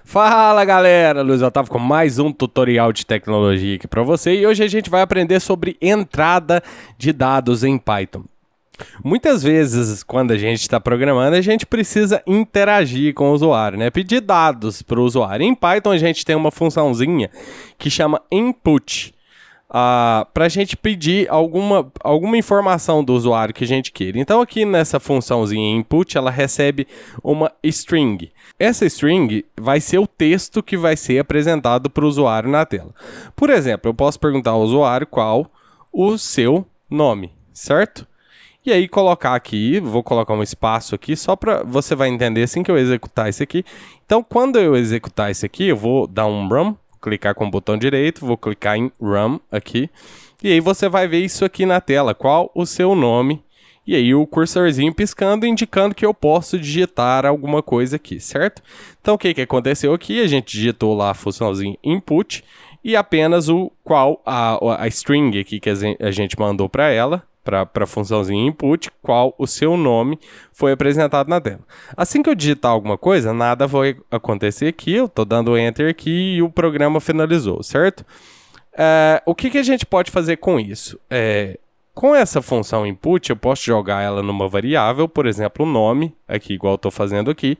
Fala galera, Luiz Otávio com mais um tutorial de tecnologia aqui para você e hoje a gente vai aprender sobre entrada de dados em Python. Muitas vezes, quando a gente está programando, a gente precisa interagir com o usuário, né? Pedir dados para o usuário. Em Python a gente tem uma funçãozinha que chama input, para a gente pedir alguma informação do usuário que a gente queira. Então aqui nessa funçãozinha input, ela recebe uma string. Essa string vai ser o texto que vai ser apresentado para o usuário na tela. Por exemplo, eu posso perguntar ao usuário qual o seu nome, certo? E aí colocar aqui, vou colocar um espaço aqui só para você vai entender assim que eu executar isso aqui. Então quando eu executar isso aqui, eu vou dar um run, clicar com o botão direito, vou clicar em run aqui. E aí você vai ver isso aqui na tela, qual o seu nome. E aí o cursorzinho piscando, indicando que eu posso digitar alguma coisa aqui, certo? Então o que aconteceu aqui? A gente digitou lá a funçãozinha input e apenas a string aqui que a gente mandou para ela, para a funçãozinha input, qual o seu nome foi apresentado na tela. Assim que eu digitar alguma coisa, nada vai acontecer aqui, eu estou dando enter aqui e o programa finalizou, certo? O que a gente pode fazer com isso? Com essa função input, eu posso jogar ela numa variável, por exemplo, o nome, aqui igual eu estou fazendo aqui,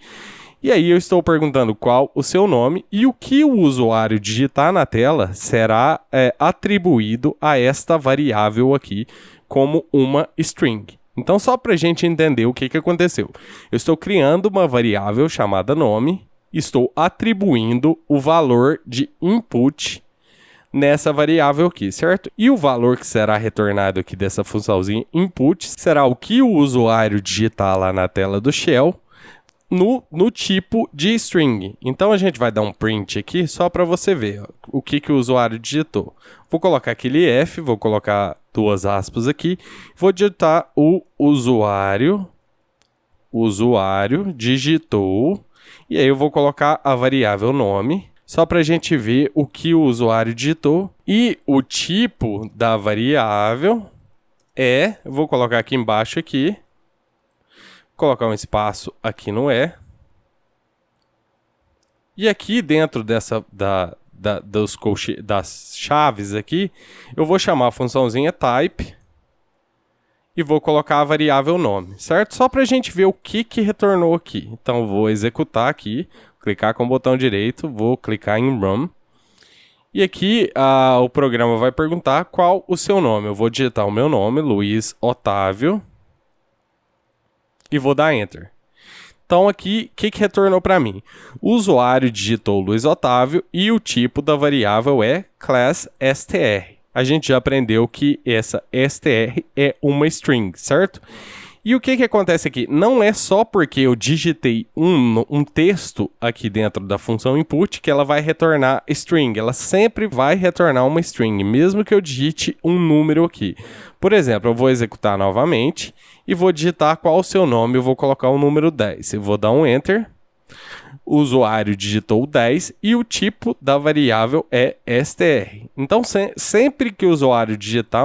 e aí eu estou perguntando qual o seu nome e o que o usuário digitar na tela será atribuído a esta variável aqui como uma string. Então, só para a gente entender o que aconteceu. Eu estou criando uma variável chamada nome, estou atribuindo o valor de input nessa variável aqui, certo? E o valor que será retornado aqui dessa funçãozinha input será o que o usuário digitar lá na tela do shell no tipo de string. Então a gente vai dar um print aqui só para você ver o que o usuário digitou. Vou colocar aquele F, vou colocar duas aspas aqui, vou digitar o usuário digitou, e aí eu vou colocar a variável nome, só para a gente ver o que o usuário digitou, e o tipo da variável vou colocar aqui embaixo aqui, colocar um espaço aqui no e aqui dentro das chaves aqui, eu vou chamar a funçãozinha type e vou colocar a variável nome, certo? Só para a gente ver o que retornou aqui. Então, vou executar aqui, clicar com o botão direito, vou clicar em run. E aqui o programa vai perguntar qual o seu nome. Eu vou digitar o meu nome, Luiz Otávio, e vou dar enter. Então aqui, o que retornou para mim? O usuário digitou Luiz Otávio e o tipo da variável é class str. A gente já aprendeu que essa str é uma string, certo? E o que acontece aqui? Não é só porque eu digitei um texto aqui dentro da função input que ela vai retornar string. Ela sempre vai retornar uma string, mesmo que eu digite um número aqui. Por exemplo, eu vou executar novamente e vou digitar qual o seu nome. Eu vou colocar o número 10. Eu vou dar um enter. O usuário digitou 10 e o tipo da variável é str. Então, sempre que o usuário digitar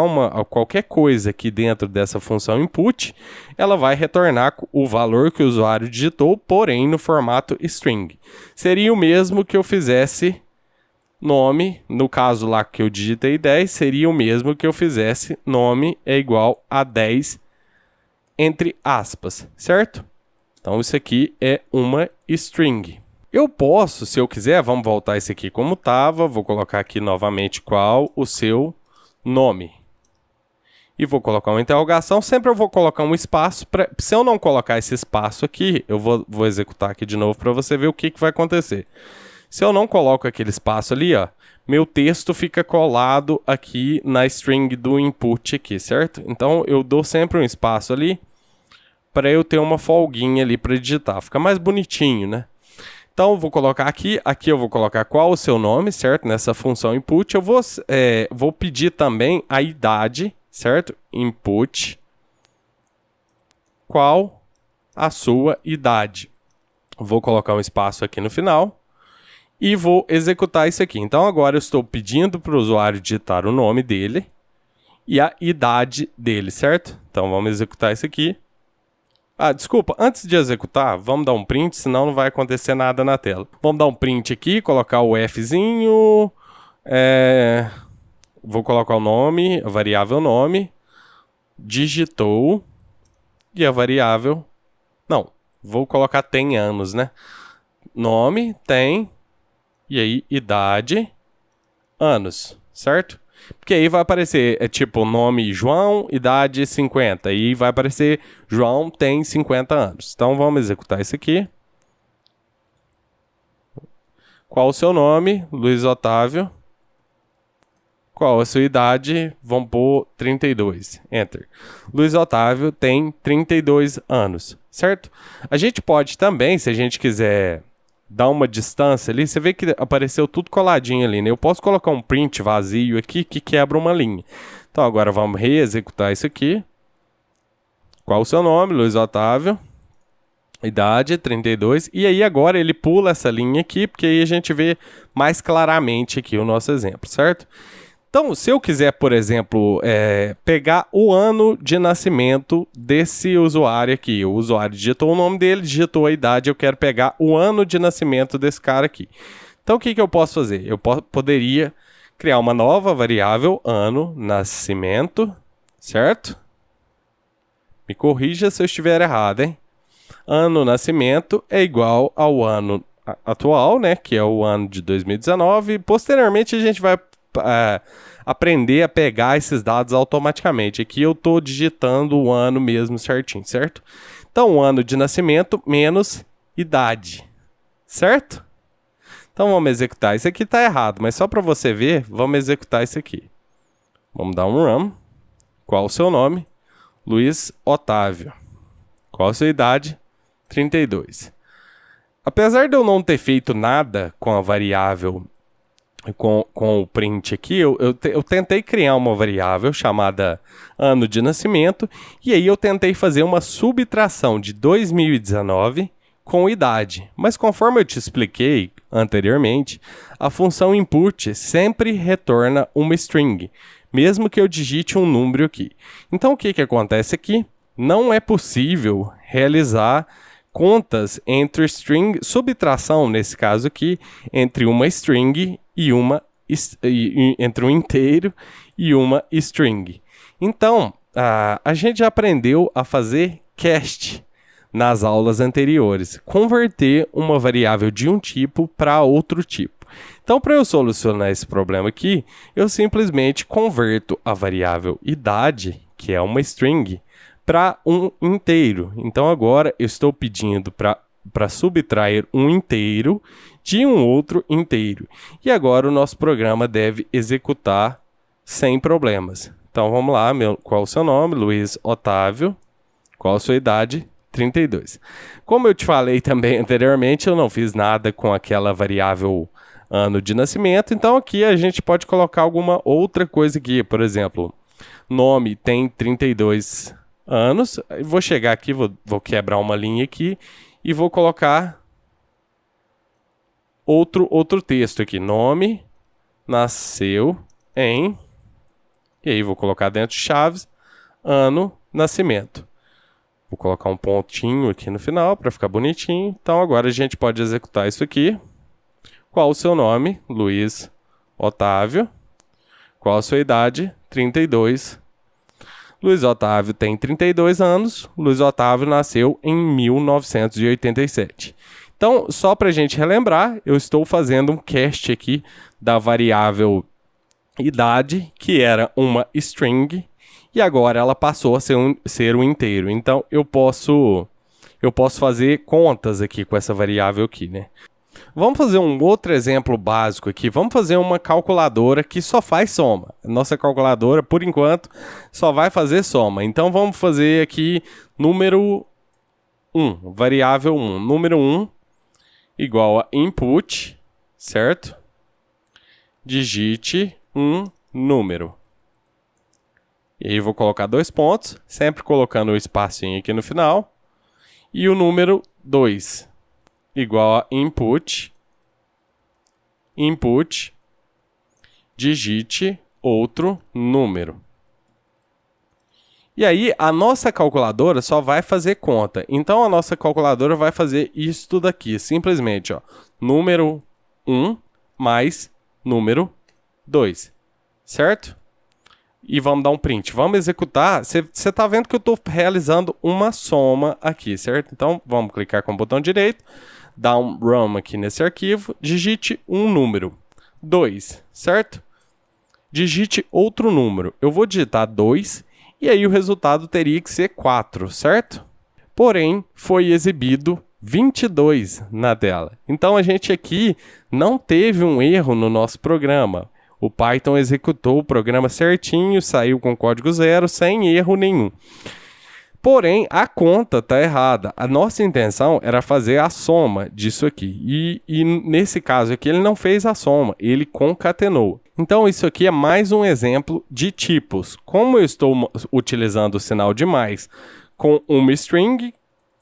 qualquer coisa aqui dentro dessa função input, ela vai retornar o valor que o usuário digitou, porém no formato string. Seria o mesmo que eu fizesse nome, no caso lá que eu digitei 10, seria o mesmo que eu fizesse nome é igual a 10 entre aspas, certo? Então, isso aqui é uma string. Eu posso, se eu quiser, vamos voltar esse aqui como estava, vou colocar aqui novamente qual o seu nome. E vou colocar uma interrogação, sempre eu vou colocar um espaço, se eu não colocar esse espaço aqui, eu vou executar aqui de novo para você ver o que vai acontecer. Se eu não coloco aquele espaço ali, meu texto fica colado aqui na string do input aqui, certo? Então, eu dou sempre um espaço ali, para eu ter uma folguinha ali para digitar. Fica mais bonitinho, né? Então, eu vou colocar aqui eu vou colocar qual o seu nome, certo? Nessa função input, eu vou pedir também a idade, certo? Input, qual a sua idade. Vou colocar um espaço aqui no final e vou executar isso aqui. Então, agora eu estou pedindo para o usuário digitar o nome dele e a idade dele, certo? Então, vamos executar isso aqui. Desculpa, antes de executar, vamos dar um print, senão não vai acontecer nada na tela. Vamos dar um print aqui, colocar o Fzinho, vou colocar o nome, a variável nome, digitou, e a variável, não, vou colocar tem anos, né? Nome, tem, e aí idade, anos, certo? Porque aí vai aparecer, tipo, nome João, idade 50. E vai aparecer João tem 50 anos. Então vamos executar isso aqui. Qual o seu nome? Luiz Otávio. Qual a sua idade? Vamos pôr 32. Enter. Luiz Otávio tem 32 anos, certo? A gente pode também, se a gente quiser dar uma distância ali, você vê que apareceu tudo coladinho ali, né? Eu posso colocar um print vazio aqui que quebra uma linha. Então agora vamos reexecutar isso aqui. Qual o seu nome? Luiz Otávio. Idade, 32. E aí agora ele pula essa linha aqui, porque aí a gente vê mais claramente aqui o nosso exemplo, certo? Então, se eu quiser, por exemplo, pegar o ano de nascimento desse usuário aqui, o usuário digitou o nome dele, digitou a idade, eu quero pegar o ano de nascimento desse cara aqui. Então, o que eu posso fazer? Eu poderia criar uma nova variável, ano, nascimento, certo? Me corrija se eu estiver errado, hein? Ano, nascimento é igual ao ano atual, né? Que é o ano de 2019. Posteriormente, a gente vai aprender a pegar esses dados automaticamente. Aqui eu estou digitando o ano mesmo certinho, certo? Então, o ano de nascimento menos idade, certo? Então, vamos executar. Isso aqui está errado, mas só para você ver, vamos executar isso aqui. Vamos dar um run. Qual o seu nome? Luiz Otávio. Qual a sua idade? 32. Apesar de eu não ter feito nada com a variável com o print aqui, eu tentei criar uma variável chamada ano de nascimento, e aí eu tentei fazer uma subtração de 2019 com idade. Mas conforme eu te expliquei anteriormente, a função input sempre retorna uma string, mesmo que eu digite um número aqui. Então o que acontece aqui? Não é possível realizar contas entre string, subtração nesse caso aqui, entre uma string e entre um inteiro e uma string. Então, a gente já aprendeu a fazer cast nas aulas anteriores, converter uma variável de um tipo para outro tipo. Então, para eu solucionar esse problema aqui, eu simplesmente converto a variável idade, que é uma string, para um inteiro. Então agora eu estou pedindo para subtrair um inteiro de um outro inteiro. E agora o nosso programa deve executar sem problemas. Então vamos lá, qual o seu nome? Luiz Otávio. Qual a sua idade? 32. Como eu te falei também anteriormente, eu não fiz nada com aquela variável ano de nascimento, então aqui a gente pode colocar alguma outra coisa aqui, por exemplo, nome tem 32 anos, vou chegar aqui, vou quebrar uma linha aqui e vou colocar outro texto aqui, nome, nasceu em, e aí vou colocar dentro de chaves, ano, nascimento. Vou colocar um pontinho aqui no final para ficar bonitinho. Então agora a gente pode executar isso aqui. Qual o seu nome? Luiz Otávio. Qual a sua idade? 32. Luiz Otávio tem 32 anos. Luiz Otávio nasceu em 1987. Então, só para a gente relembrar, eu estou fazendo um cast aqui da variável idade, que era uma string, e agora ela passou a ser um inteiro. Então, eu posso fazer contas aqui com essa variável aqui, né? Vamos fazer um outro exemplo básico aqui. Vamos fazer uma calculadora que só faz soma. Nossa calculadora, por enquanto, só vai fazer soma. Então, vamos fazer aqui número 1, variável 1. Número 1 igual a input, certo? Digite um número. E aí, vou colocar 2 pontos, sempre colocando o espacinho aqui no final. E o número 2 igual a input, digite outro número. E aí, a nossa calculadora só vai fazer conta. Então, a nossa calculadora vai fazer isso tudo aqui. Simplesmente, ó, número 1 mais número 2. Certo? E vamos dar um print. Vamos executar. Você está vendo que eu estou realizando uma soma aqui, certo? Então, vamos clicar com o botão direito. Dar um run aqui nesse arquivo. Digite um número. 2, certo? Digite outro número. Eu vou digitar 2. E aí o resultado teria que ser 4, certo? Porém, foi exibido 22 na tela. Então, a gente aqui não teve um erro no nosso programa. O Python executou o programa certinho, saiu com código zero, sem erro nenhum. Porém, a conta está errada. A nossa intenção era fazer a soma disso aqui. E nesse caso aqui, ele não fez a soma, ele concatenou. Então, isso aqui é mais um exemplo de tipos. Como eu estou utilizando o sinal de mais com uma string,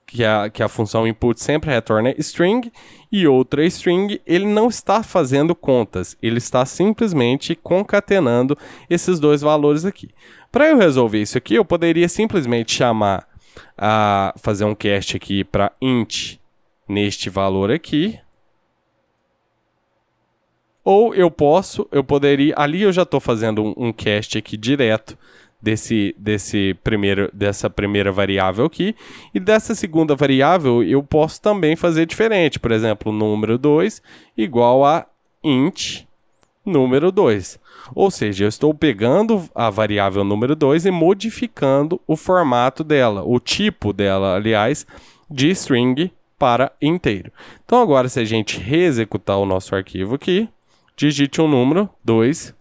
que a função input sempre retorna string, e outra string, ele não está fazendo contas, ele está simplesmente concatenando esses dois valores aqui. Para eu resolver isso aqui, eu poderia simplesmente chamar, fazer um cast aqui para int neste valor aqui. Ou eu poderia, ali eu já estou fazendo um cast aqui direto dessa primeira variável aqui, e dessa segunda variável eu posso também fazer diferente, por exemplo, número 2 igual a int número 2. Ou seja, eu estou pegando a variável número 2 e modificando o formato dela, o tipo dela, aliás, de string para inteiro. Então agora, se a gente reexecutar o nosso arquivo aqui, digite um número, 2,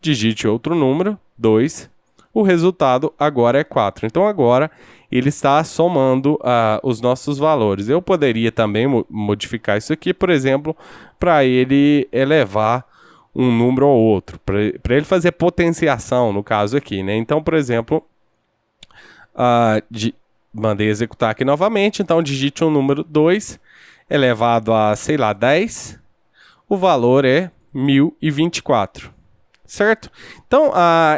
digite outro número, 2, o resultado agora é 4. Então agora ele está somando os nossos valores. Eu poderia também modificar isso aqui, por exemplo, para ele elevar um número ou outro, para ele fazer potenciação, no caso aqui, né? Então, por exemplo, mandei executar aqui novamente, então digite um número 2 elevado a, sei lá, 10, o valor é 1024, certo? Então,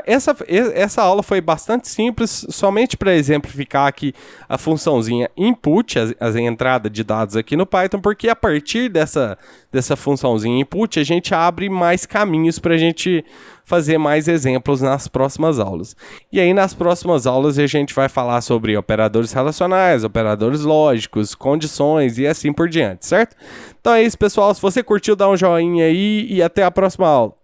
essa aula foi bastante simples, somente para exemplificar aqui a funçãozinha input, a entrada de dados aqui no Python, porque a partir dessa funçãozinha input, a gente abre mais caminhos para a gente fazer mais exemplos nas próximas aulas. E aí, nas próximas aulas, a gente vai falar sobre operadores relacionais, operadores lógicos, condições e assim por diante, certo? Então é isso, pessoal. Se você curtiu, dá um joinha aí e até a próxima aula.